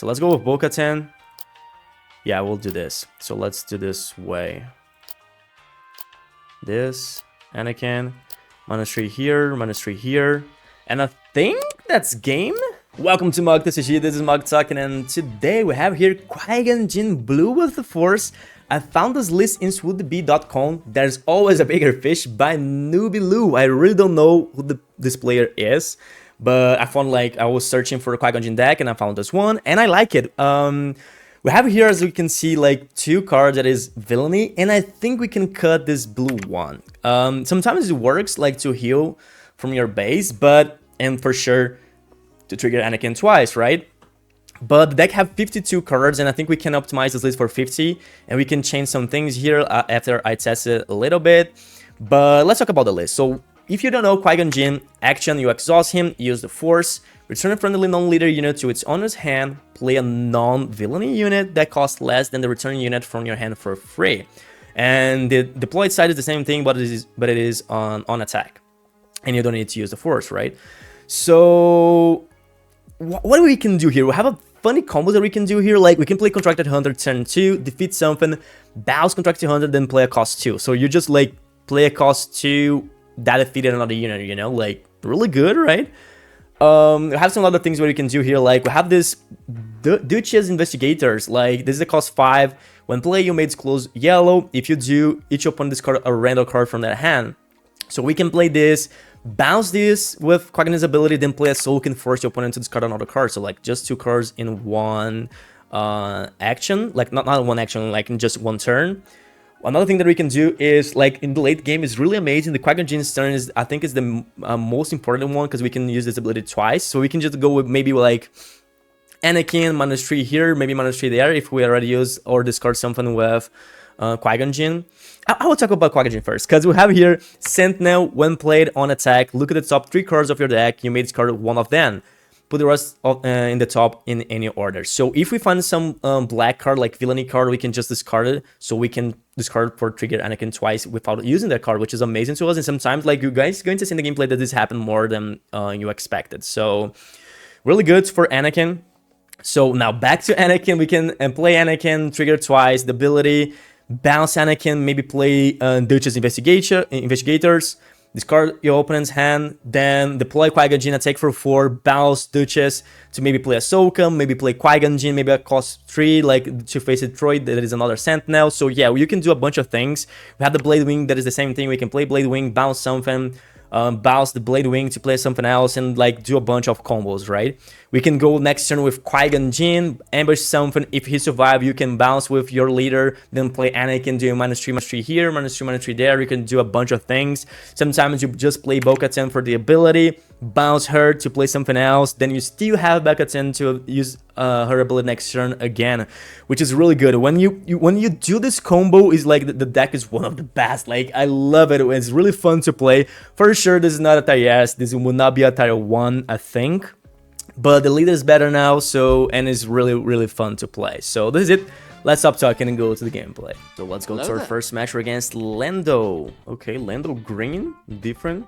So let's go with Bo-Katan. Yeah, we'll do this. So let's do this way. This, Anakin, -3 here, -3 here. And I think that's game. Welcome to Mug TCG, this is Mug talking, and today we have here Qui-Gon Jinn Blue with the Force. I found this list in swoodb.com. There's always a bigger fish by Newbie Lou. I really don't know who this player is, but I found, like, I was searching for a Qui-Gon Jinn deck and I found this one and I like it. We have here, as you can see, like 2 cards that is villainy, and I think we can cut this blue one. Sometimes it works like to heal from your base, and for sure to trigger Anakin twice, right? But the deck have 52 cards, and I think we can optimize this list for 50, and we can change some things here after I test it a little bit. But let's talk about the list. So if you don't know Qui-Gon Jinn, action, you exhaust him, use the Force, return a friendly non-leader unit to its owner's hand, play a non-villainy unit that costs less than the return unit from your hand for free. And the deployed side is the same thing, but it is on attack. And you don't need to use the Force, right? So what we can do here, we have a funny combo that we can do here. Like, we can play Contracted Hunter turn 2, defeat something, bounce Contracted Hunter, then play a cost 2. So you just like play a cost 2 that defeated another unit, you know, like really good, right? We have some other things where you can do here, like we have this Duchess Investigators. Like, this is a cost 5. When play, you may disclose yellow. If you do, each opponent discard a random card from their hand. So we can play this, bounce this with Qui-Gon Jinn's ability, then play a Soul and force your opponent to discard another card. So like just 2 cards in one action, like not one action, like in just one turn. Another thing that we can do is, like, in the late game is really amazing. The Qui-Gon Jinn's turn is, I think, is the most important one, because we can use this ability twice. So we can just go with maybe like Anakin -3 here, maybe -3 there if we already use or discard something with Qui-Gon Jinn. I will talk about Qui-Gon Jinn first, because we have here Sentinel. When played on attack, look at the top 3 cards of your deck. You may discard one of them. Put the rest in the top in any order. So if we find some black card, like villainy card, we can just discard it. So we can discard for trigger Anakin twice without using that card, which is amazing to us. And sometimes, like, you guys going to see in the gameplay that this happened more than you expected. So really good for Anakin. So now back to Anakin. We can play Anakin, trigger twice, the ability, bounce Anakin, maybe play Duchess Investigators, discard your opponent's hand, then deploy Qui-Gon Jinn, attack for 4, bounce Duchess to maybe play Ahsoka, maybe play Qui-Gon Jinn, maybe a cost 3, like Two-Faced Droid, that is another Sentinel. So yeah, you can do a bunch of things. We have the Blade Wing, that is the same thing. We can play Blade Wing, bounce something, bounce the Blade Wing to play something else, and like do a bunch of combos, right? We can go next turn with Qui-Gon Jinn, ambush something. If he survives, you can bounce with your leader, then play Anakin, do -3/-3 here, -3/-3 there. You can do a bunch of things. Sometimes you just play Bo-Katan for the ability, bounce her to play something else, then you still have Bo-Katan to use her ability next turn again, which is really good. When you do this combo, is like the deck is one of the best. Like, I love it. It's really fun to play. For sure, this is not a tier S. This will not be a tier 1, I think. But the leader is better now, so, and it's really fun to play. So this is it. Let's stop talking and go to the gameplay. So let's go to our first match. We're against Lando. Okay, Lando green, different.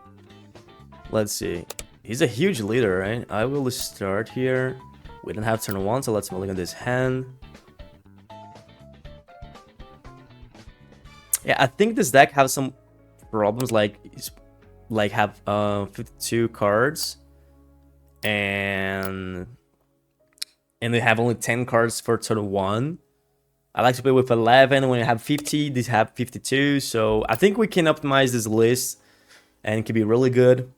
Let's see. He's a huge leader, right? I will start here. We don't have turn 1, so let's look at this hand. Yeah, I think this deck has some problems, like have 52 cards. And they have only 10 cards for turn 1. I like to play with 11. When you have 50, these have 52. So I think we can optimize this list and it can be really good.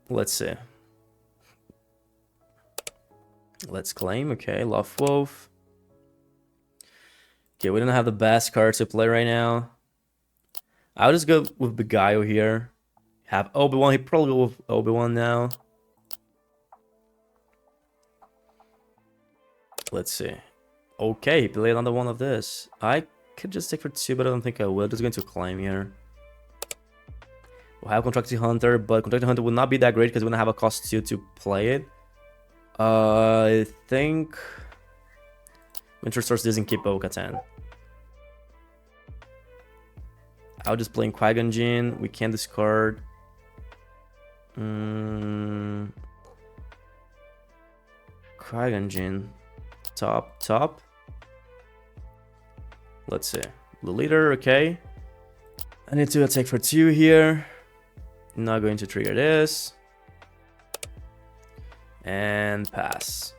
Let's see. Let's claim. Okay, Love Wolf. Okay, we don't have the best cards to play right now. I'll just go with Beguile here. Have Obi-Wan. He'd probably go with Obi-Wan now. Let's see. Okay, he played another one of this. I could just take for 2, but I don't think I will. Just going to climb here. We'll have Contracted Hunter, but Contracted Hunter will not be that great because we don't have a cost 2 to play it. I think Winter Source doesn't keep Bo-Katan. I'll just play Qui-Gon Jinn. We can discard. Qui-Gon Jinn. Top. Let's see. Blue leader, okay. I need to attack for 2 here. Not going to trigger this. And pass.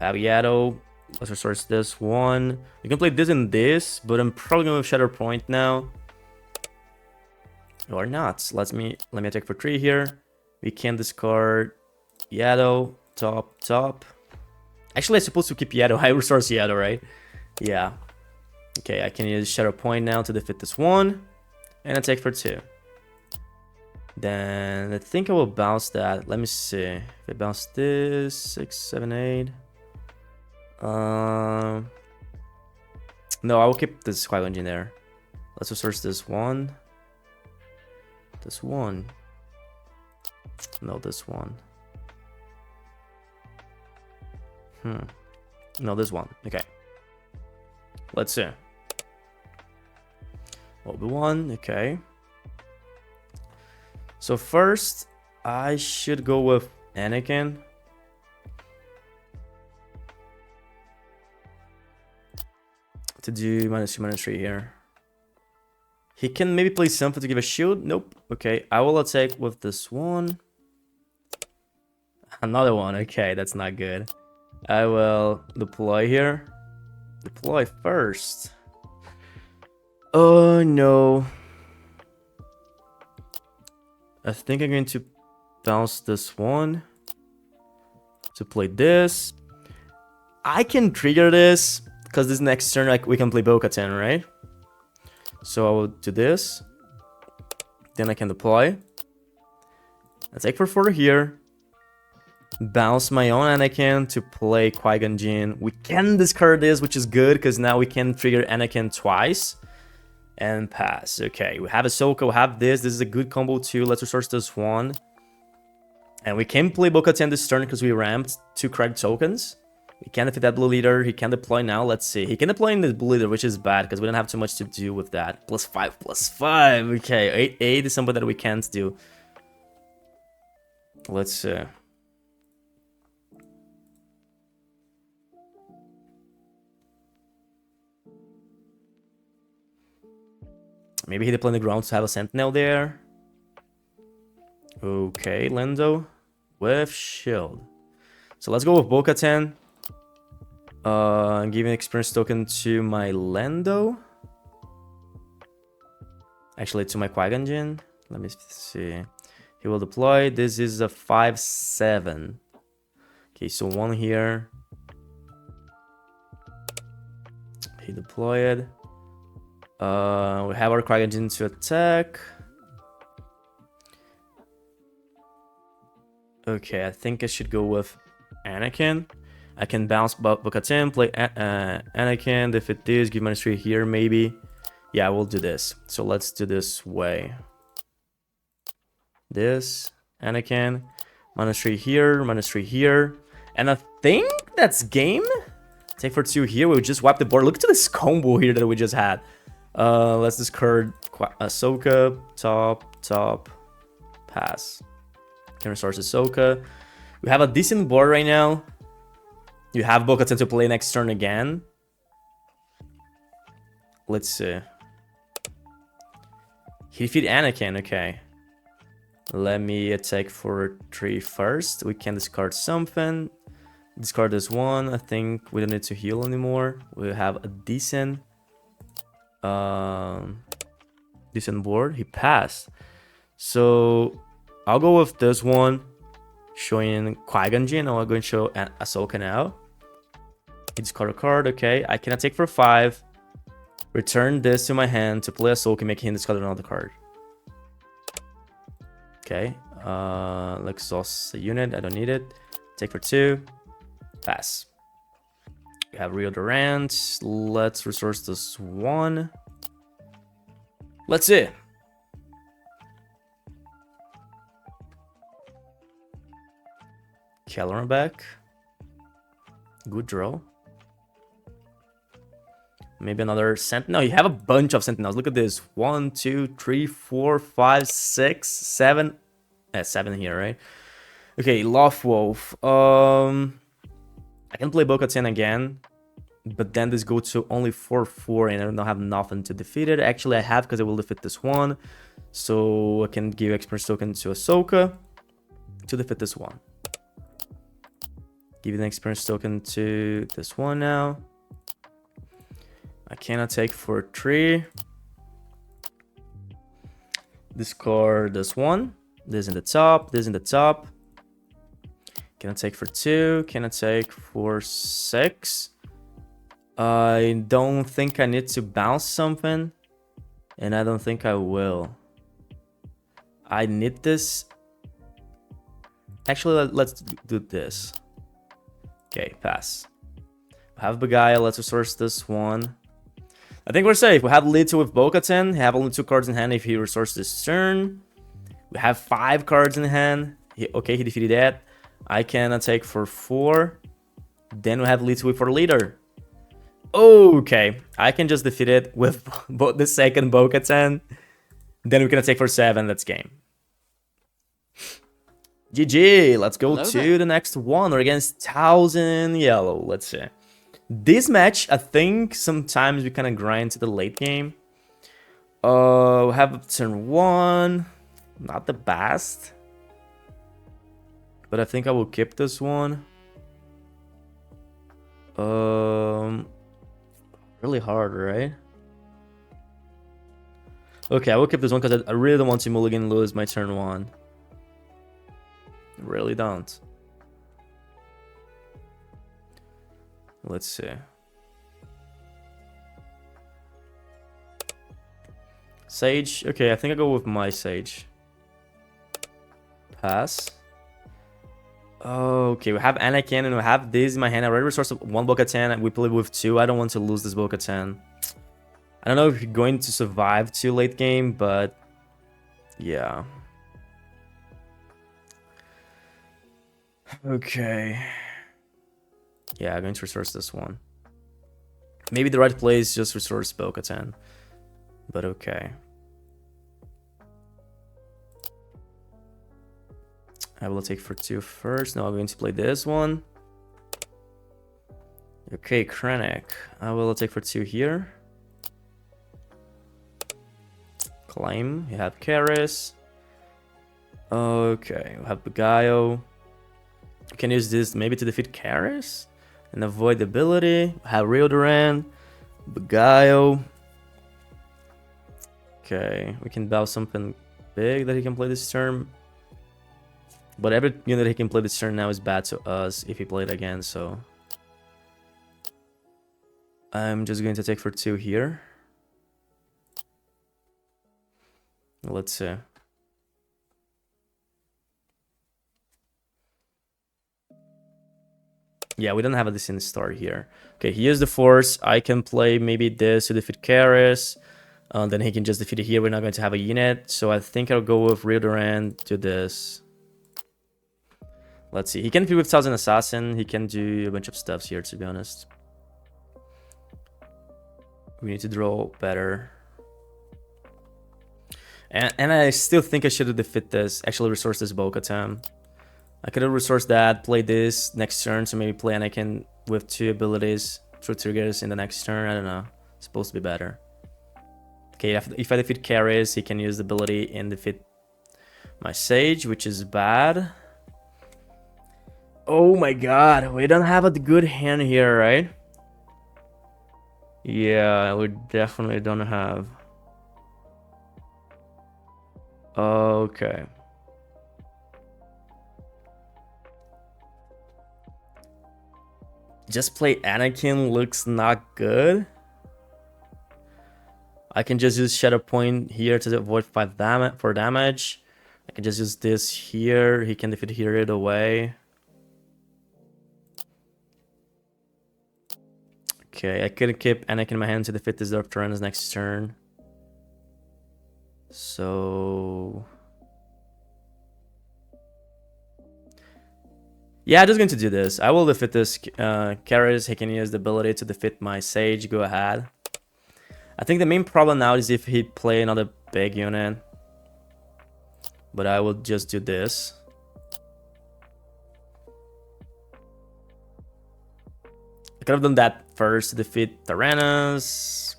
Have Yellow. Let's resource this one. You can play this and this, but I'm probably going with Shadow Point now. Or not. Let me attack for 3 here. We can discard Yellow. Top. Actually, I'm supposed to keep Yellow. I resource Yellow, right? Yeah. Okay, I can use Shadow Point now to defeat this one. And attack for 2. Then I think I will bounce that. Let me see. If I bounce this, 6, 7, 8. No, I will keep this Qui-Gon Jinn there. Let's resource this one. This one. No, this one. No, this one. Okay. Let's see. Obi-Wan. Okay. So first, I should go with Anakin. To do -2/-3 here. He can maybe play something to give a shield. Nope. Okay, I will attack with this one. Another one. Okay, that's not good. I will deploy here. Deploy first. Oh no. I think I'm going to bounce this one to play this. I can trigger this because this next turn like we can play Bo-Katan, right? So I will do this. Then I can deploy. Attack for 4 here. Bounce my own Anakin to play Qui-Gon Jinn. We can discard this, which is good because now we can trigger Anakin twice. And pass. Okay, we have Ahsoka, we have this. This is a good combo too. Let's resource this one. And we can play Bo-Katan this turn because we ramped 2 credit tokens. We can defeat that blue leader. He can deploy now. Let's see. He can deploy in the blue leader, which is bad because we don't have too much to do with that. +5. Okay, 8 is something that we can't do. Let's see. Maybe he deployed on the ground to have a sentinel there. Okay, Lando with shield. So let's go with Bo-Katan. Giving experience token to my Lando. Actually, to my Qui-Gon Jinn. Let me see. He will deploy. This is a 5/7. Okay, so 1 here. He deployed. We have our Qui-Gon Jinn to attack. Okay, I think I should go with Anakin. I can bounce Bo-Katan, play Anakin, defeat this, give -3 here maybe. Yeah, we'll do this. So let's do this way. This, Anakin, -3 here, -3 here. And I think that's game. Take for 2 here, we just wipe the board. Look at this combo here that we just had. Let's discard Ahsoka, top, pass. Can resource Ahsoka. We have a decent board right now. You have Bo-Katan to play next turn again. Let's see. He defeated Anakin, okay. Let me attack for 3 first. We can discard something. Discard this one. I think we don't need to heal anymore. We have a decent board. He passed. So I'll go with this one. Showing Qui-Gon Jinn. I'm going to show Ahsoka now. Discard a card. Okay, I can attack for 5. Return this to my hand to play Ahsoka, making him discard another card. Okay, let's exhaust the unit. I don't need it. Take for 2. Pass. We have Rio Durant. Let's resource this one. Let's see. Kelleran back. Good draw. Maybe another sentinel. You have a bunch of sentinels. Look at this. 1, 2, 3, 4, 5, 6, 7. 7 here, right? Okay, Lothwolf. I can play Bo-Katan again, but then this goes to only 4-4 and I don't have nothing to defeat it. Actually, I have because I will defeat this one. So I can give experience token to Ahsoka to defeat this one. Give an experience token to this one now. I cannot take for 3. Discard this one. This in the top. This in the top. Cannot take for 2. Cannot take for 6. I don't think I need to bounce something. And I don't think I will. I need this. Actually, let's do this. Okay, pass. We have Beguile. Let's resource this one. I think we're safe. We have Leto with Bo-Katan. Have only 2 cards in hand if he resources this turn. We have 5 cards in hand. Okay, he defeated that. I can take for 4. Then we have Leto for leader. Okay, I can just defeat it with the second Bo-Katan. Then we can take for 7. That's game. GG. Let's go to the next one. We're against Thrawn Yellow. Let's see. This match, I think sometimes we kind of grind to the late game. We have turn 1. Not the best. But I think I will keep this one. Really hard, right? Okay, I will keep this one because I really don't want to mulligan lose my turn 1. Really don't. Let's see. Sage. Okay, I think I go with my Sage. Pass. Okay, we have Anakin and we have this in my hand. I already resourced 1 Bo-Katan and we play with 2. I don't want to lose this Bo-Katan. I don't know if you're going to survive to late game, but yeah. Okay. Yeah, I'm going to resource this one. Maybe the right play is just resource Bo-Katan. But okay. I will take for 2 first. Now I'm going to play this one. Okay, Krennic. I will take for 2 here. Claim. You have Karis. Okay, we have Beguile. You can use this maybe to defeat Karis and avoid the ability. We have Riodoran. Beguile. Okay, we can bow something big that he can play this turn. But every unit he can play this turn now is bad to us if he played again, so I'm just going to take for 2 here. Let's see. Yeah, we don't have a decent start here. Okay, he used the Force. I can play maybe this to defeat Karis. Then he can just defeat it here. We're not going to have a unit. So I think I'll go with Riodoran to this. Let's see. He can defeat with Thousand Assassin. He can do a bunch of stuffs here, to be honest. We need to draw better. And I still think I should have defeated this. Actually, resource this Bo-Katan. I could have resourced that, play this next turn, so maybe play Anakin with 2 abilities, 2 triggers in the next turn. I don't know. It's supposed to be better. Okay, if I defeat Karis, he can use the ability and defeat my Sage, which is bad. Oh my god, we don't have a good hand here, right? Yeah, we definitely don't have. Okay. Just play Anakin looks not good. I can just use Shadow Point here to avoid 5 damage. I can just use this here. He can defeat here either way. Okay, I could keep Anakin in my hand to defeat this Dark Tyrannus next turn. So yeah, I'm just going to do this. I will defeat this Karis. He can use the ability to defeat my Sage. Go ahead. I think the main problem now is if he play another big unit. But I will just do this. could have done that first to defeat Tyrannus.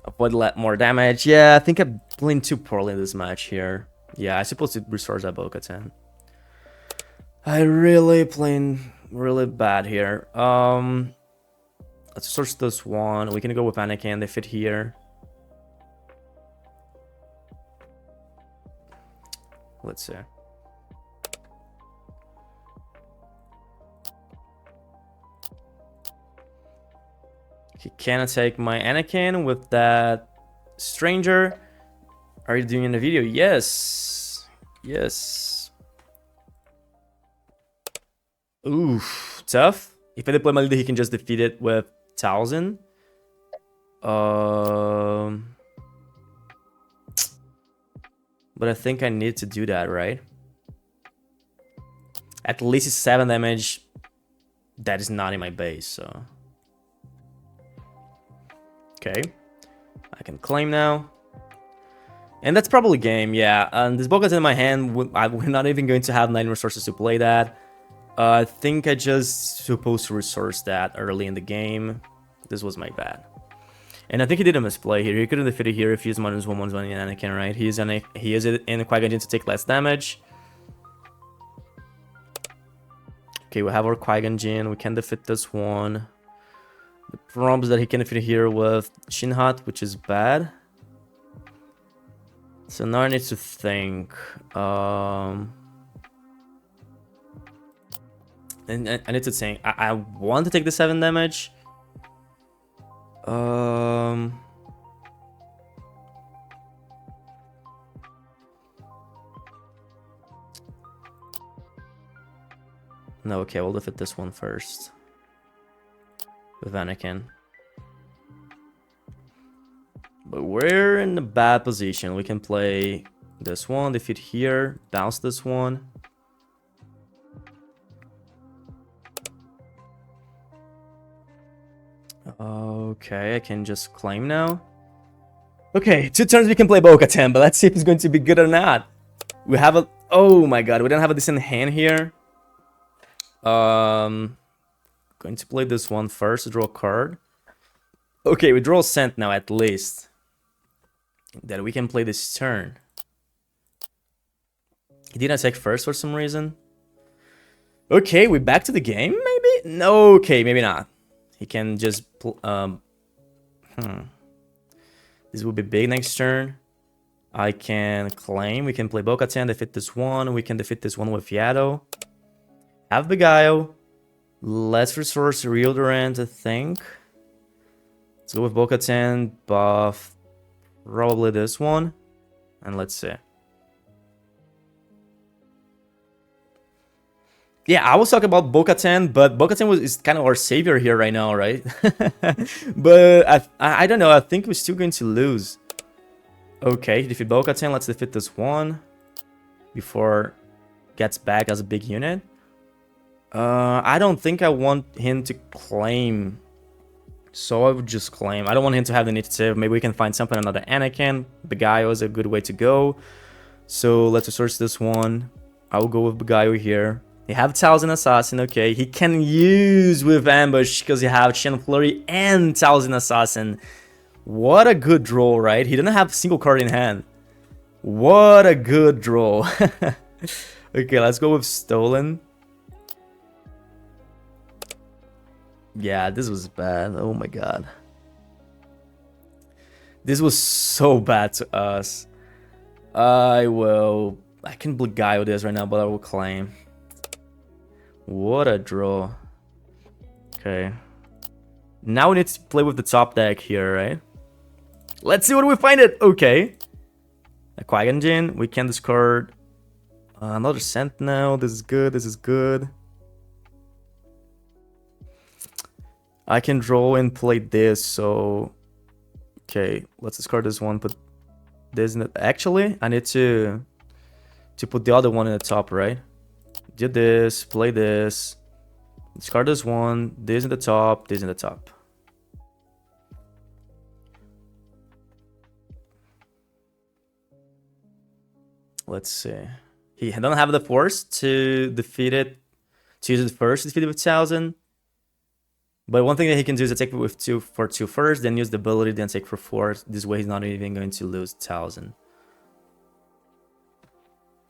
Avoid a lot more damage. Yeah, I think I'm playing too poorly in this match here. Yeah, I'm supposed to resource that Bo-Katan. I really playing really bad here. Let's source this one. We can go with Anakin. They fit here. Let's see. He cannot take my Anakin with that stranger. Are you doing in the video? Yes. Yes. Oof. Tough. If I deploy my leader, he can just defeat it with 1000. But I think I need to do that, right? At least it's 7 damage. That is not in my base, so... Okay. I can claim now. And that's probably game, yeah. And this Bo-Katan in my hand, we're not even going to have 9 resources to play that. I think I just supposed to resource that early in the game. This was my bad. And I think he did a misplay here. He couldn't defeat it here if he's -1/-1 in Anakin, right? He is in Qui-Gon Jinn to take less damage. Okay, we have our Qui-Gon Jinn. We can defeat this one. The problem is that he can defeat it here with Shinhat, which is bad. So now I need to think. And I need to think. I want to take the 7 damage. No, okay, we'll defeat this one first. With Anakin. But we're in a bad position. We can play this one, defeat here, bounce this one. Okay, I can just claim now. Okay, 2 turns we can play Bo-Katan, but let's see if it's going to be good or not. We have a... Oh my god, we don't have a decent hand here. Going to play this one first to draw a card. Okay, we draw a cent now at least. That we can play this turn. He didn't attack first for some reason. Okay, we back to the game maybe? No, okay, maybe not. He can just... This will be big next turn. I can claim. We can play Bo-Katan, defeat this one. We can defeat this one with Yaddle. Have Beguile. Let's resource Reodorant, I think. Let's go with Bo-Katan, buff probably this one. And let's see. Yeah, I was talking about Bo-Katan, but Bo-Katan is kind of our savior here right now, right? But I don't know. I think we're still going to lose. Okay, defeat Bo-Katan. Let's defeat this one before gets back as a big unit. I don't think I want him to claim, so I would just claim. I don't want him to have the initiative. Maybe we can find something another Anakin. Beguile is a good way to go. So let's research this one. I will go with Beguile here. They have 1000 Assassin, okay. He can use with Ambush because you have Shen Flurry and 1000 Assassin. What a good draw, right? He didn't have a single card in hand. What a good draw. Okay, let's go with Stolen. Yeah, this was bad. Oh my god. This was so bad to us. I can Beguile this right now, but I will claim. What a draw. Okay. Now we need to play with the top deck here, right? Let's see what we find it. Okay. A Qui-Gon Jinn. We can discard another Sentinel. This is good. This is good. I can draw and play this, so... Okay, let's discard this one, put this in the... Actually, I need to put the other one in the top, right? Do this, play this, discard this one, this in the top, this in the top. Let's see. He doesn't have the force to defeat it, to use it first to defeat it with 1000. But one thing that he can do is attack with 2 for 2 first, then use the ability, then take for 4. This way he's not even going to lose 1000.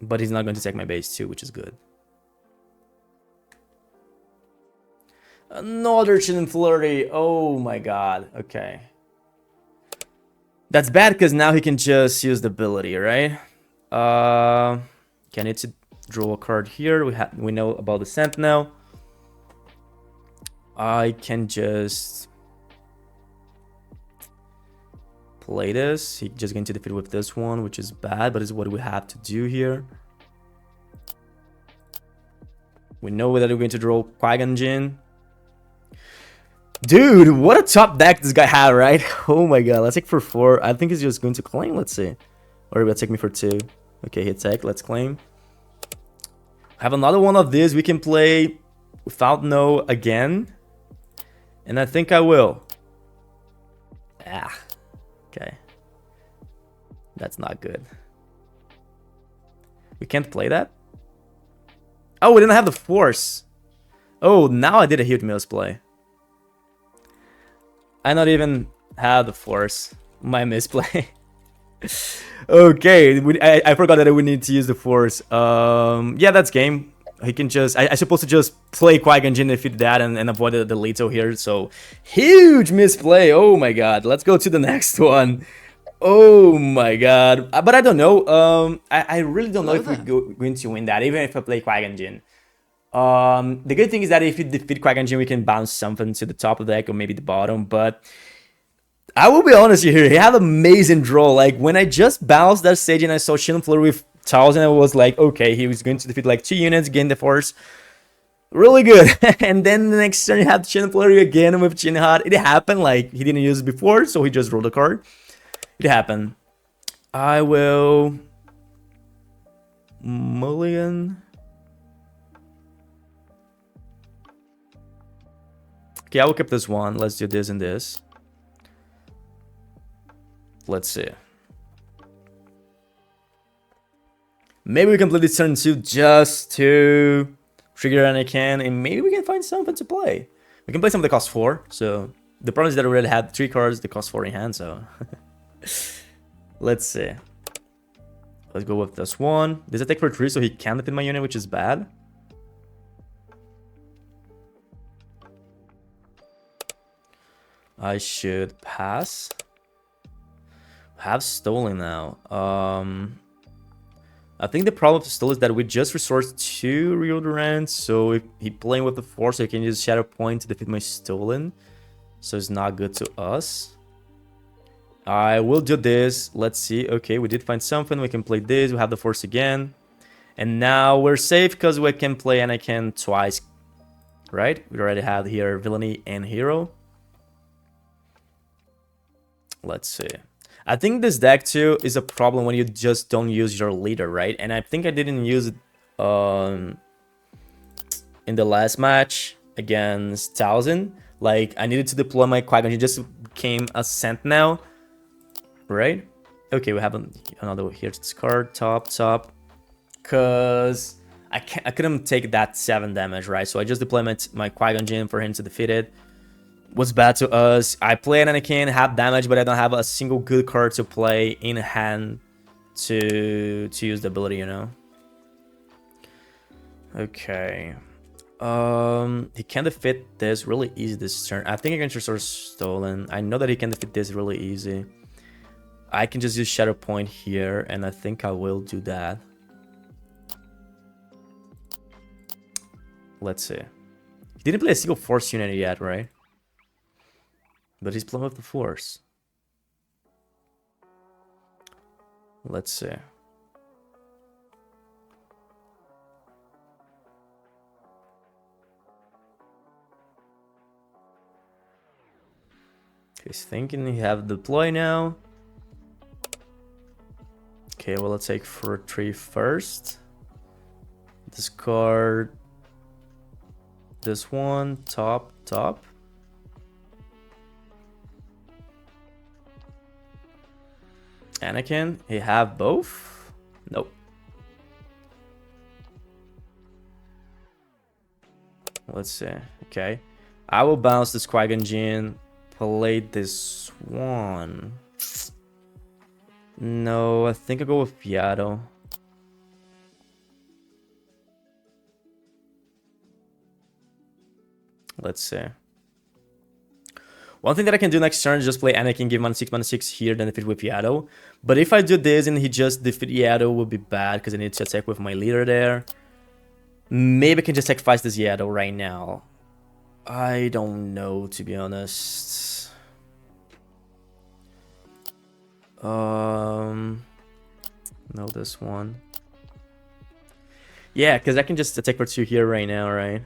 But he's not going to take my base too, which is good. Another Chin Flurry. Oh my god. Okay. That's bad because now he can just use the ability, right? Okay, I need to draw a card here. We know about the Sentinel. I can just play this. He's just going to defeat with this one, which is bad, but it's what we have to do here. We know that we're going to draw Qui-Gon Jinn. Dude, what a top deck this guy had, right? Oh my god, let's take for 4. I think he's just going to claim, let's see. Or he will take me for 2. Okay, hit tech, let's claim. Have another one of these. We can play without no again. And I think I will. Ah, okay. That's not good. We can't play that? Oh, we didn't have the force. Oh, now I did a huge misplay. I not even have the force. My misplay. Okay, I forgot that I would need to use the force. Yeah, that's game. He can just... I supposed to just play Qui-Gon Jinn if he did that and avoid the Leto here. So, huge misplay. Oh my god. Let's go to the next one. Oh my god. But I don't know. I really don't know if we're going to win that, even if I play Qui-Gon Jinn. The good thing is that if you defeat Qui-Gon Jinn, we can bounce something to the top of the deck or maybe the bottom. But I will be honest here. He had amazing draw. Like, when I just bounced that stage and I saw Shin Flurry with 1000, I was like, okay, he was going to defeat like 2 units, gain the force. Really good. And then the next turn, he had Shin Flurry again with Chin Hot. It happened. Like, he didn't use it before, so he just rolled a card. It happened. I will... mulligan. Okay, I will keep this one. Let's do this and this. Let's see. Maybe we can play this turn 2 just to trigger Anakin, and maybe we can find something to play. We can play something that costs 4. So the problem is that we already had 3 cards that cost 4 in hand. So let's see. Let's go with this one. This attack for 3, so he can't defeat my unit, which is bad. I should pass. Have stolen now. I think the problem with Stolen is that we just resource 2 Rio Durant, so if he playing with the force, I can use Shadow Point to defeat my Stolen. So it's not good to us. I will do this. Let's see. Okay, we did find something. We can play this. We have the force again. And now we're safe because we can play Anakin twice. Right? We already have here Villainy and Hero. Let's see. I think this deck too is a problem when you just don't use your leader, right? And I think I didn't use it in the last match against 1000. Like, I needed to deploy my Qui-Gon. He just became a Sentinel, right? Okay, we have another here to discard, top. Because I couldn't take that 7 damage, right? So I just deployed my Qui-Gon Jinn for him to defeat it. Was bad to us. I play Anakin, have damage, but I don't have a single good card to play in hand to use the ability, you know. Okay. He can defeat this really easy this turn. I think I can just restore Stolen. I know that he can defeat this really easy. I can just use Shadow Point here, and I think I will do that. Let's see. He didn't play a single Force unit yet, right? But he's playing with the force. Let's see. He's thinking he have deploy now. Okay, well, let's take for 3 first. Discard this one, top. Anakin, he have both? Nope. Let's see. Okay. I will bounce this Qui-Gon Jinn, play this one. No, I think I'll go with Yaddle. Let's see. One thing that I can do next turn is just play Anakin, give -6/6 here, then defeat with Yaddle. But if I do this and he just defeat Yaddle, would be bad because I need to attack with my leader there. Maybe I can just sacrifice this Yaddle right now. I don't know, to be honest. No, this one. Yeah, because I can just attack for 2 here right now, right?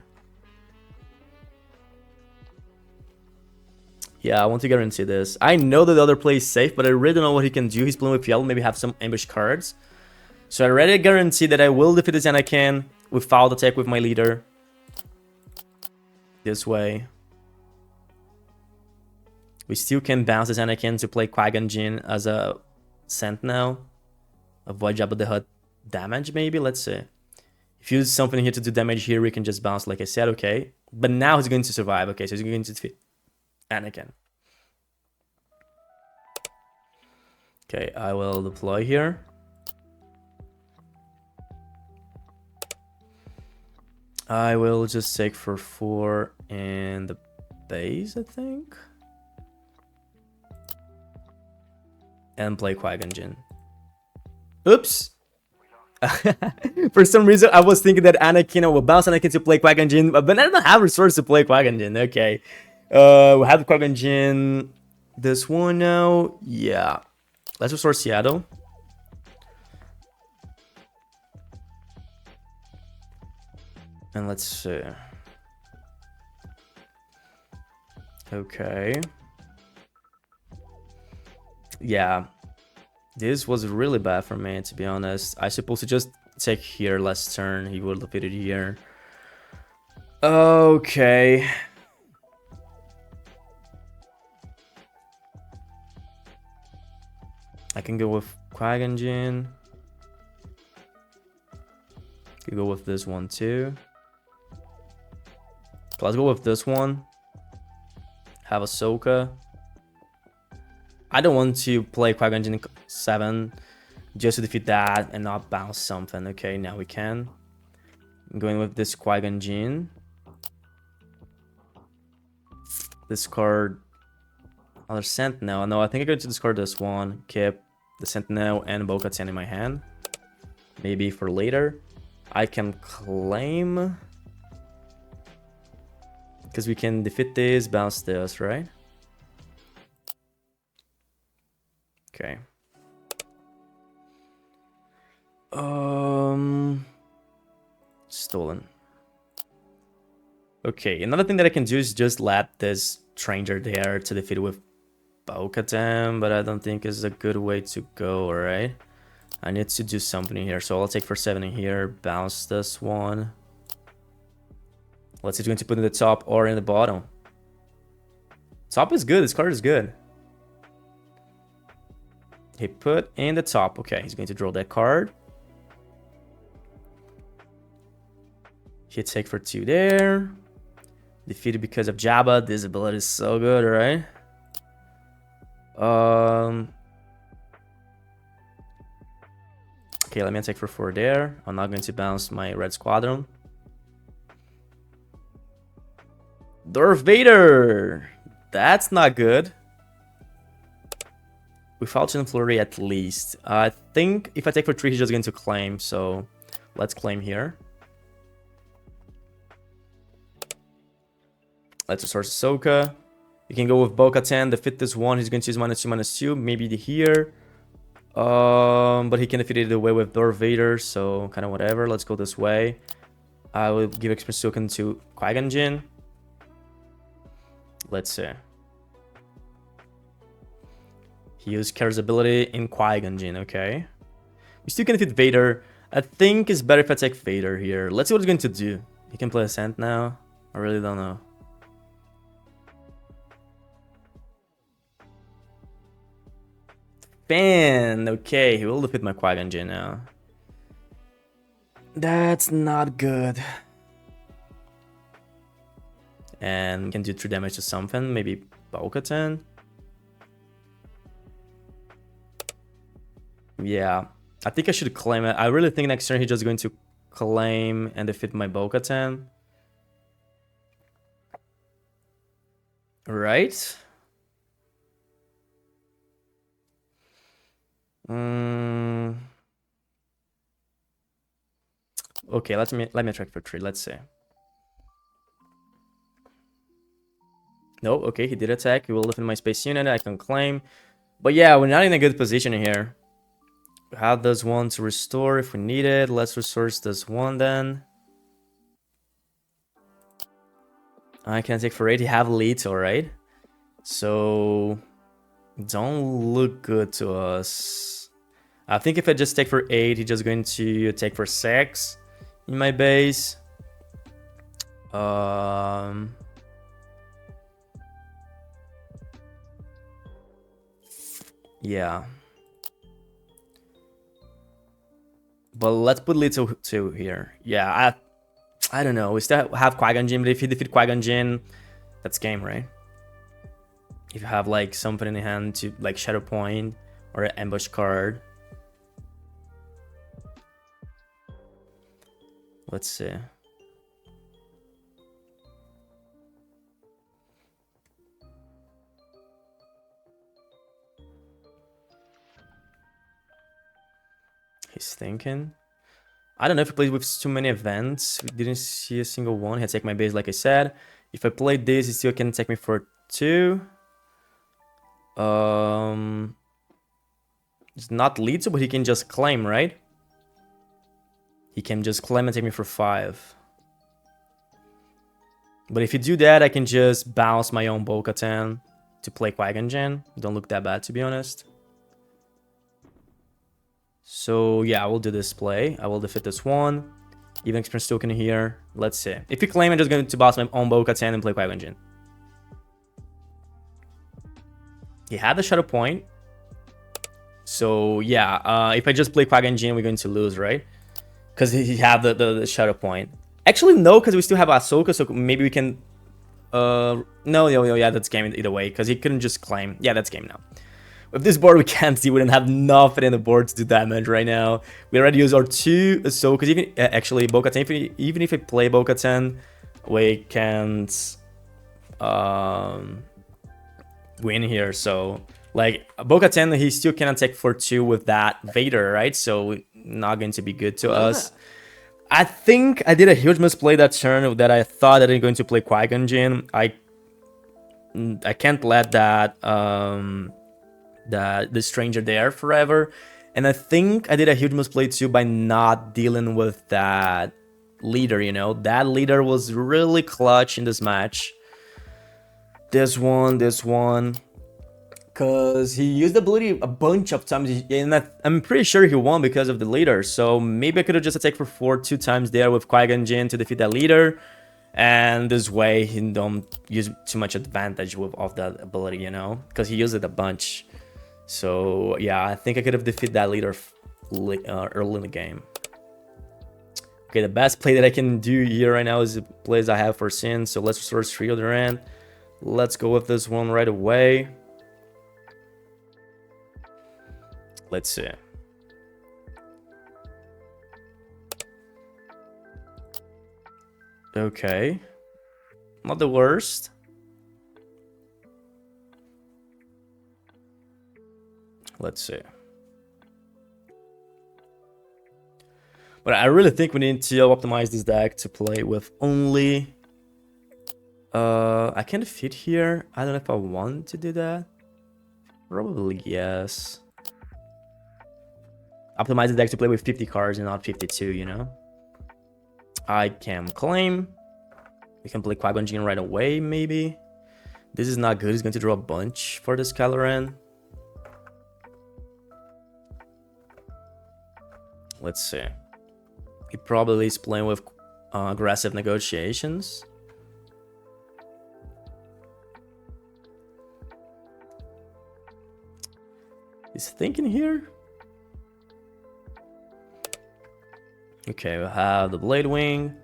Yeah, I want to guarantee this. I know that the other play is safe, but I really don't know what he can do. He's playing with yellow, maybe have some ambush cards. So I already guarantee that I will defeat this Anakin without attack with my leader. This way. We still can bounce this Anakin to play Qui-Gon Jinn as a Sentinel. Avoid Jabba the Hutt damage, maybe? Let's see. If you use something here to do damage here, we can just bounce like I said, okay. But now he's going to survive, okay, so he's going to defeat Anakin. Okay, I will deploy here. I will just take for 4 and the base, I think. And play Qui-Gon Jinn. Oops! For some reason, I was thinking that Anakin will bounce Anakin to play Qui-Gon Jinn, but I don't have resources to play Qui-Gon Jinn. Okay. We have Qui-Gon Jinn. This one now. Yeah. Let's restore Seattle. And let's see. Okay. Yeah. This was really bad for me, to be honest. I supposed to just take here last turn. He would have defeated here. Okay. I can go with Qui-Gon Jinn. Could go with this one too. Let's go with this one. Have Ahsoka. I don't want to play Qui-Gon Jinn 7 just to defeat that and not bounce something. Okay, now we can. I'm going with this Qui-Gon Jinn. Discard another Sentinel. No, I think I'm going to discard this one. Keep the Sentinel and Bo-Katan in my hand. Maybe for later. I can claim. Because we can defeat this, bounce this, right? Okay. Stolen. Okay, another thing that I can do is just let this stranger there to defeat with Bo-Katan, but I don't think is a good way to go, alright? I need to do something here, so I'll take for 7 in here, bounce this one. Let's see if it's going to put in the top or in the bottom. Top is good, this card is good. He put in the top. Okay, he's going to draw that card. He take for 2 there. Defeated because of Jabba. This ability is so good, right? Okay, let me take for 4 there. I'm not going to bounce my red squadron. Darth Vader! That's not good. Without Chin Flurry at least. I think if I take for 3, he's just going to claim, so let's claim here. Let's resource Ahsoka. You can go with Bo-Katan, defeat this one. He's going to use -2/-2, maybe here. But he can defeat it away with Darth Vader, so kind of whatever. Let's go this way. I will give Express Token to Qui-Gon Jinn. Let's see. He used Kara's ability in Qui-Gon Jinn, okay. We still can defeat Vader. I think it's better if I take Vader here. Let's see what he's going to do. He can play Ascent now. I really don't know. Fan! Okay, he will defeat my Qui-Gon Jinn now. That's not good. and can do 3 damage to something, maybe Bo-Katan. Yeah, I think I should claim it. I really think next turn he's just going to claim and defeat my Bo-Katan. Right? Okay, let me attack for 3. Let's see. No, okay, he did attack. He will defend my space unit. I can claim. But yeah, we're not in a good position here. We have this one to restore if we need it. Let's resource this one then. I can take for 8. He have lethal, right? So don't look good to us. I think if I just take for 8, he's just going to take for 6 in my base. Yeah. But let's put Little 2 here. Yeah, I don't know. We still have Qui-Gon Jinn, but if you defeat Qui-Gon Jinn, that's game, right? If you have like something in the hand to like Shadow Point or an ambush card. Let's see. He's thinking. I don't know if I played with too many events. We didn't see a single one. He had take my base, like I said. If I played this, he still can take me for 2. It's not lethal, but he can just claim, right? He can just claim and take me for 5. But if you do that, I can just bounce my own Bo-Katan to play Qui-Gon Jinn. Don't look that bad, to be honest. So yeah, I will do this play. I will defeat this one. Even experience token here. Let's see. If you claim, I'm just going to bounce my own Bo-Katan and play Qui-Gon Jinn. He had the Shadow Point. So yeah, if I just play Qui-Gon Jinn, we're going to lose, right? Because he had the Shadow Point. Actually, no, because we still have Ahsoka, so maybe we can... No, yeah, that's game either way, because he couldn't just claim. Yeah, that's game now. With this board, we can't see. We don't have nothing in the board to do damage right now. We already used our 2 Ahsokas. Even actually, Bo-Katan. Even if we play Bo-Katan, we can't win here. So, like Bo-Katan, he still can attack for 2 with that Vader, right? So, not going to be good to us. I think I did a huge misplay that turn that I thought that I'm going to play Qui-Gon Jinn. I can't let that the stranger there forever, and I think I did a huge misplay too by not dealing with that leader. You know, that leader was really clutch in this match. This one, because he used the ability a bunch of times, and I'm pretty sure he won because of the leader. So maybe I could have just attacked for 4 2 times there with Qui-Gon Jinn to defeat that leader. And this way he don't use too much advantage of that ability, you know, because he used it a bunch. So yeah, I think I could have defeated that leader early in the game. Okay, the best play that I can do here right now is the plays I have for Sin. So let's restore 3 other end. Let's go with this one right away. Let's see. Okay. Not the worst. Let's see. But I really think we need to optimize this deck to play with only... I can defeat here. I don't know if I want to do that. Probably yes. Optimize the deck to play with 50 cards and not 52, you know? I can claim. We can play Qui-Gon Jinn right away, maybe. This is not good. He's going to draw a bunch for this Kylo Ren. Let's see. He probably is playing with aggressive negotiations. He's thinking here. Okay, we have the Blade Wing.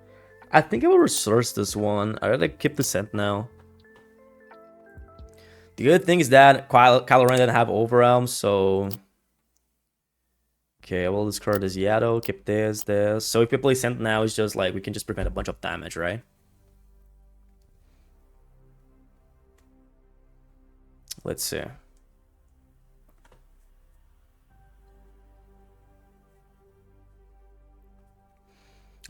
I think I will resource this one. I rather keep the Sentinel. The good thing is that Kylo Ren didn't have Overwhelm, so... Okay, I will discard this Yaddle, keep this. So if we play Sentinel, it's just like, we can just prevent a bunch of damage, right? Let's see.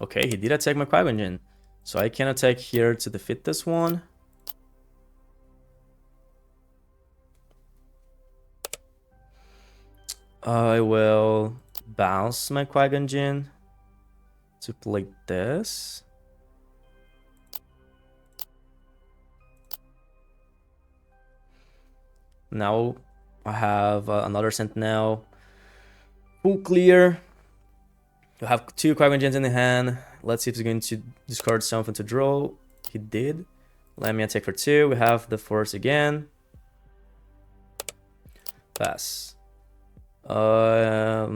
Okay, he did attack my Qui-Gon Jinn. So I can attack here to defeat this one. I will bounce my Qui-Gon Jinn to play this. Now I have another Sentinel. Full clear. You have 2 Qui-Gon Jinns in the hand. Let's see if he's going to discard something to draw. He did. Let me attack for 2. We have the Force again. Pass. I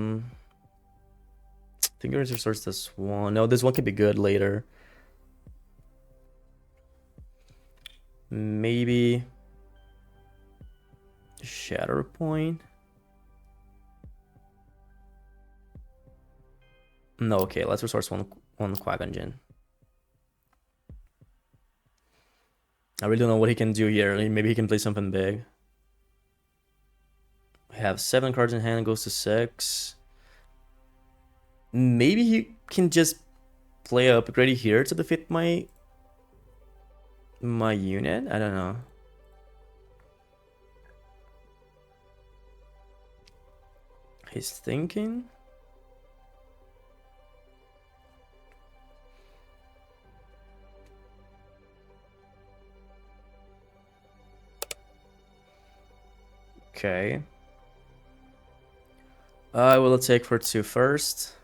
think we're going to resource this one. No, this one could be good later. Maybe Shatter Point. No, okay, let's resource one Qui-Gon Jinn. I really don't know what he can do here. Maybe he can play something big. We have 7 cards in hand, goes to 6. Maybe he can just play up upgrade here to defeat my unit. I don't know. He's thinking. Okay. I will take for 2 first.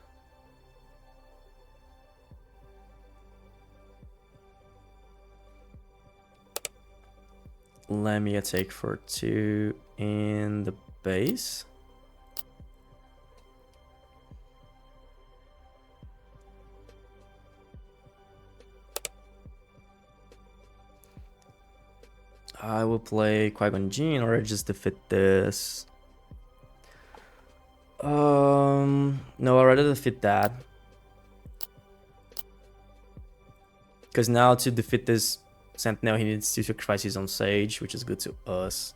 Let me take for 2 in the base. I will play Qui-Gon Jinn or just defeat this. No, I'd rather defeat that. Because now to defeat this Sentinel, he needs to sacrifice his own Sage, which is good to us.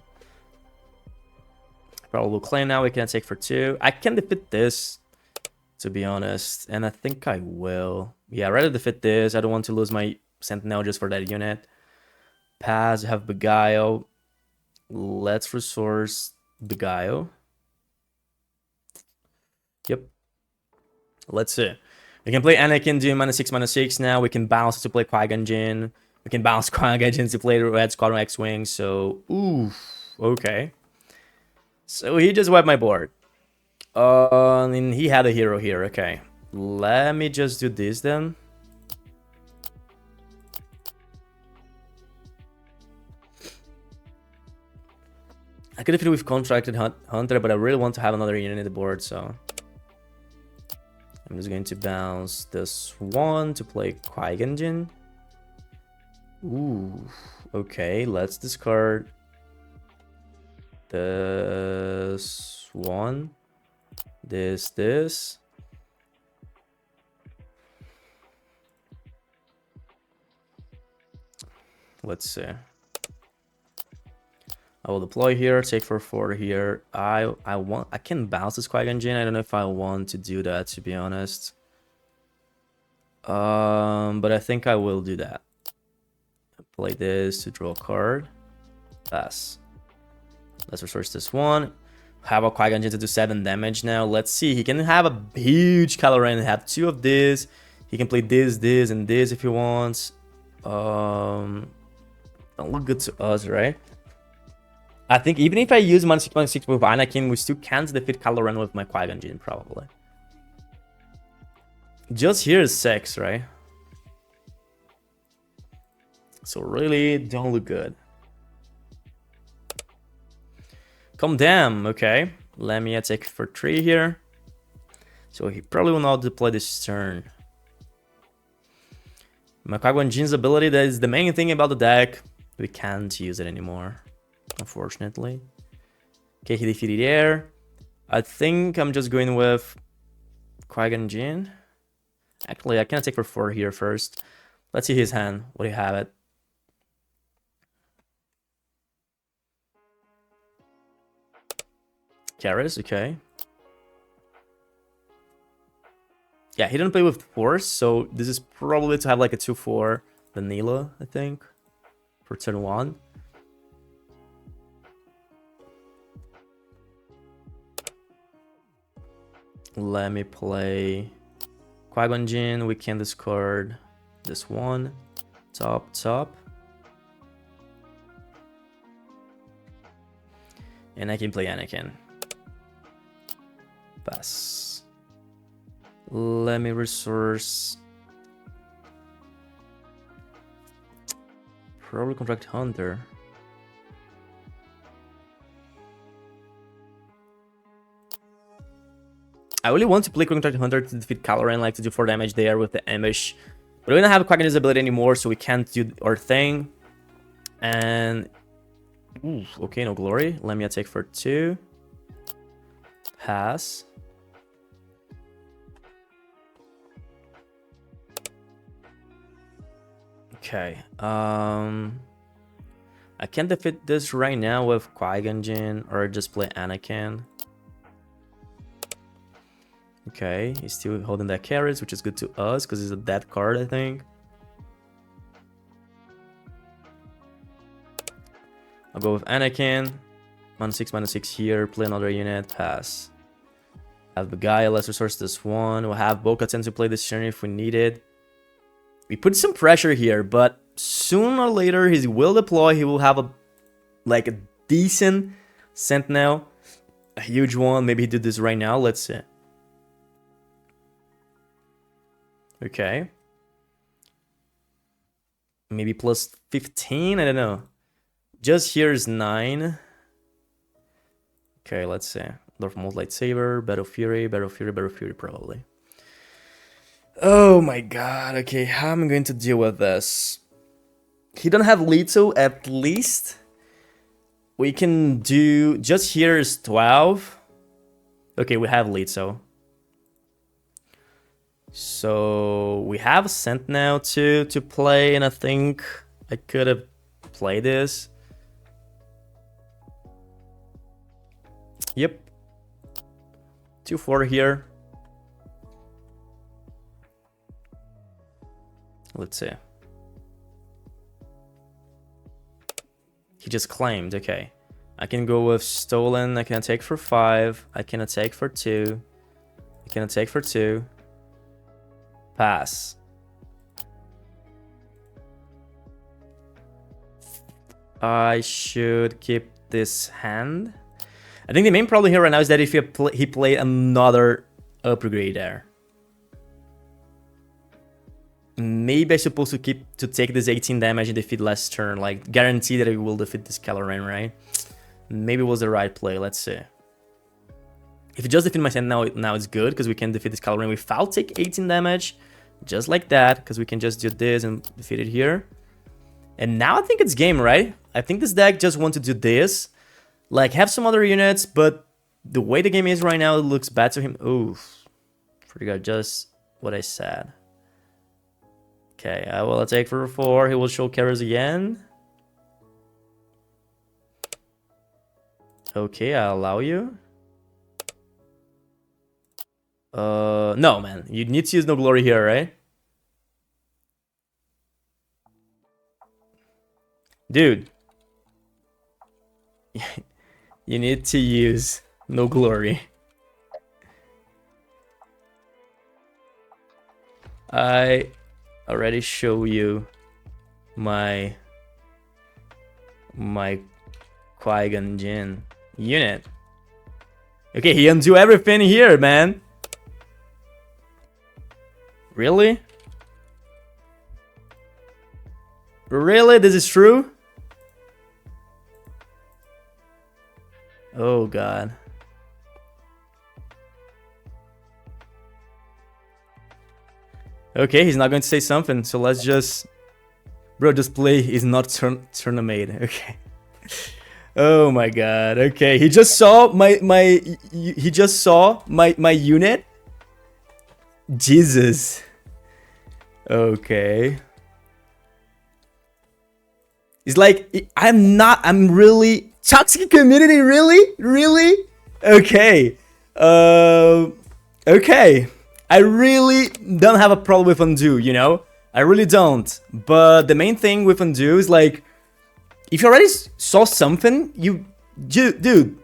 Probably will claim now, we can take for 2. I can defeat this, to be honest, and I think I will. Yeah, I'd rather defeat this. I don't want to lose my Sentinel just for that unit. Pass, have Beguile. Let's resource Beguile. Yep. Let's see. We can play Anakin doing -6/6 now. We can bounce to play Qui-Gon Jinn. We can bounce Qui-Gon Jinn to play Red Squadron X-Wing. So, ooh, okay. So he just wiped my board. And he had a hero here. Okay. Let me just do this then. I could defeat with Contracted Hunter, but I really want to have another unit in the board, so... I'm just going to bounce this one to play Qui-Gon Jinn. Ooh, okay, let's discard this one. This. Let's see. I will deploy here, take for 4 here. I can bounce this Qui-Gon Jinn. I don't know if I want to do that, to be honest. But I think I will do that. Play this to draw a card. Pass. Let's resource this one. Have a Qui-Gon Jinn to do 7 damage now. Let's see. He can have a huge Kylo Ren and have 2 of this. He can play this, and this if he wants. Don't look good to us, right? I think even if I use -6/6 with Anakin, we still can't defeat Kylo Ren with my Qui-Gon Jinn, probably. Just here is 6, right? So really, don't look good. Come down, okay. Let me attack for 3 here. So he probably will not deploy this turn. My Qui-Gon Jinn's ability, that is the main thing about the deck. We can't use it anymore, unfortunately. Okay, he defeated air. I think I'm just going with Qui-Gon Jinn. Actually, I can take for 4 here first. Let's see his hand. What do you have it? Karis, okay. Yeah, he didn't play with Force, so this is probably to have like a 2-4 vanilla, I think, for turn 1. Let me play Qui-Gon Jinn. We can discard this one. Top. And I can play Anakin. Pass. Let me resource. Probably Contract Hunter. I really want to play Contract Hunter to defeat Kylo Ren, like to do 4 damage there with the ambush. But we don't have Qui-Gon Jinn's ability anymore, so we can't do our thing. And ooh, okay, no glory. Let me attack for 2. Pass. Okay. I can't defeat this right now with Qui-Gon Jinn or just play Anakin. Okay, he's still holding that carrots, which is good to us because it's a dead card, I think. I'll go with Anakin. -6/-6 here. Play another unit. Pass. Have Begaya. Let's resource this one. We'll have Bo-Katan to play this turn if we need it. We put some pressure here, but sooner or later he will deploy. He will have a decent Sentinel, a huge one. Maybe he did this right now. Let's see. Okay. Maybe plus 15. I don't know. Just here is 9. Okay, let's see. Darth Maul's lightsaber, Battle Fury, probably. Oh my god, okay, how am I going to deal with this? He don't have lethal, at least. We can do... Just here is 12. Okay, we have lethal. So, we have Sentinel to play, and I think I could have played this. Yep. 2-4 here. Let's see. He just claimed, okay. I can go with Stolen, I can attack for 5. I can attack for 2. I can attack for 2. Pass. I should keep this hand. I think the main problem here right now is that if he played another upgrade there. Maybe I'm supposed to take this 18 damage and defeat last turn, like guarantee that it will defeat this Kylo Ren, right? Maybe it was the right play. Let's see. If you just defeat my Sentinel, now it's good because we can defeat this Kylo Ren without take 18 damage, just like that, because we can just do this and defeat it here. And now I think it's game, right? I think this deck just wants to do this, like have some other units, but the way the game is right now, it looks bad to him. Oof, forgot just what I said. Okay, I will attack for 4. He will show carries again. Okay, I allow you. No, man. You need to use no glory here, right? Dude. You need to use no glory. I already show you my Qui-Gon Jinn unit. Okay, he undo everything here, man. Really? Really? This is true? Oh god. Okay, he's not going to say something, so let's just... Bro, just play is not tournament. Okay. Oh my god. Okay, he just saw my unit. Jesus. Okay. It's like I'm really toxic community, really? Okay. Okay. I really don't have a problem with undo, you know? I really don't. But the main thing with undo is like, if you already saw something, dude,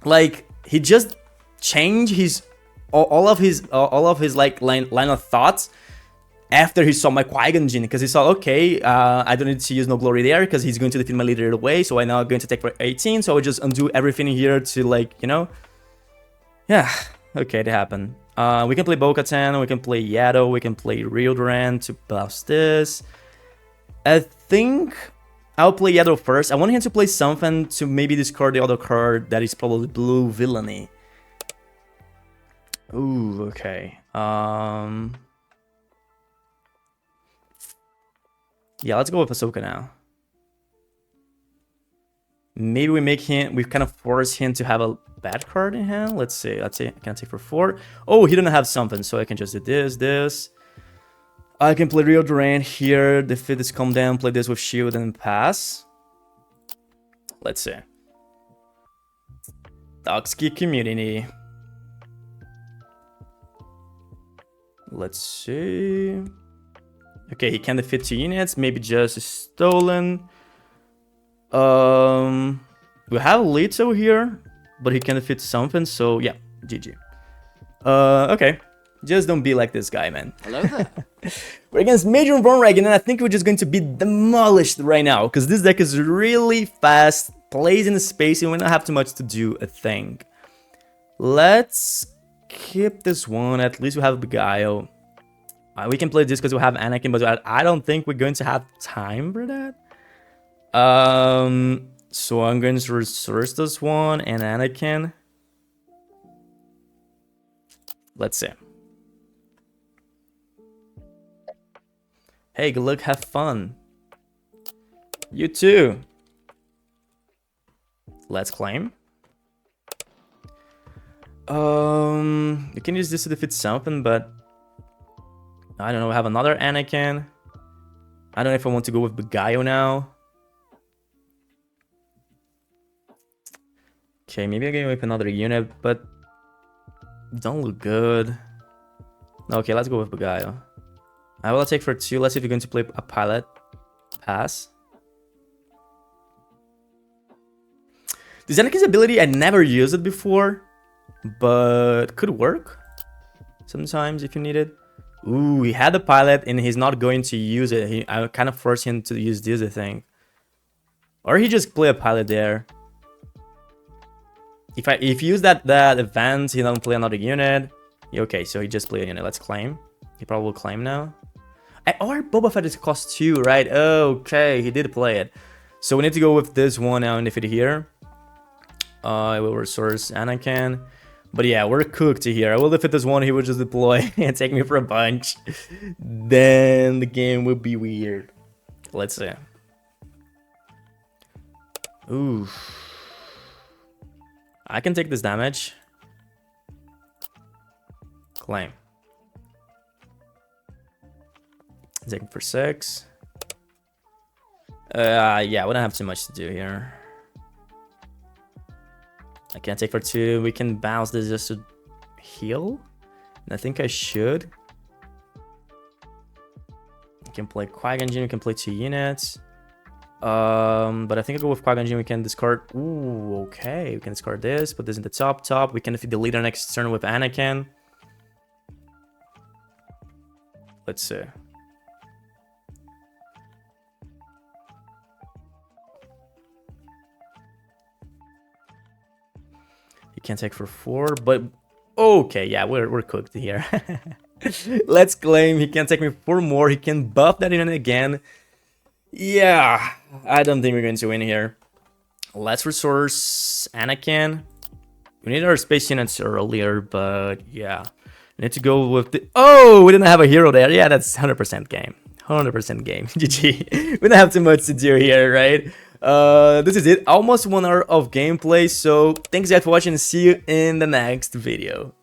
like he just changed his all of his like line of thoughts after he saw my Qui-Gon Jinn, because he saw, okay, I don't need to use no glory there because he's going to defeat my leader away, so I'm now going to take for 18, so I will just undo everything here to, like, you know. Yeah, okay, that happened. We can play Bo-Katan, we can play Yaddle, we can play Riodoran to bounce this. I think I'll play Yaddle first. I want him to play something to maybe discard the other card that is probably blue villainy. Ooh, okay. Yeah, let's go with Ahsoka now. Maybe we kind of force him to have a bad card in hand. Let's see. I can take for 4. Oh, he didn't have something, so I can just do this. I can play Riodoran here, defeat this, calm down, play this with shield and pass. Let's see. Toxic community. Let's see. Okay, he can defeat 2 units, maybe just stolen. We have Leto here, but he can defeat something, so yeah, GG. Okay. Just don't be like this guy, man. Hello there. We're against Major Vornreg, and I think we're just going to be demolished right now, because this deck is really fast, plays in the space, and we don't have too much to do, I think. Let's keep this one. At least we have Beguile. We can play this because we have Anakin, but I don't think we're going to have time for that. So I'm going to resource this one and Anakin. Let's see. Hey, good luck, have fun. You too. Let's claim. You can use this to defeat something, but I don't know, we have another Anakin. I don't know if I want to go with Beguile now. Okay, maybe I'm going with another unit, but don't look good. Okay, let's go with Beguile. I will take for 2. Let's see if you're going to play a pilot. Pass. This Anakin's ability, I never used it before, but could work sometimes if you need it. Ooh, he had the pilot and he's not going to use it. I kind of forced him to use this, I think. Or he just play a pilot there. If you use that event, he don't play another unit. Okay, so he just play a unit. Let's claim. He probably will claim now. Or Boba Fett is cost 2, right? Okay, he did play it. So we need to go with this one now and defeat here. I will resource Anakin. But yeah, we're cooked here. I will defeat this one, he will just deploy and take me for a bunch. Then the game will be weird. Let's see. Ooh. I can take this damage. Claim. Taking for 6. Yeah, we don't have too much to do here. I can't take for 2. We can bounce this just to heal. And I think I should. I can play Qui-Gon Jinn, we can play 2 units. But I think I'll go with Qui-Gon Jinn, we can discard. Ooh, okay. We can discard this, put this in the top. We can defeat the leader next turn with Anakin. Let's see. Can't take for 4, but okay, yeah, we're cooked here. Let's claim. He can take me 4 more. He can buff that in again. Yeah, I don't think we're going to win here. Let's resource Anakin. We need our space units earlier, but yeah, I need to go with the... Oh, we didn't have a hero there. Yeah, that's 100% game. 100% game. GG. We don't have too much to do here, right? This is it. Almost 1 hour of gameplay. So thanks guys for watching. See you in the next video.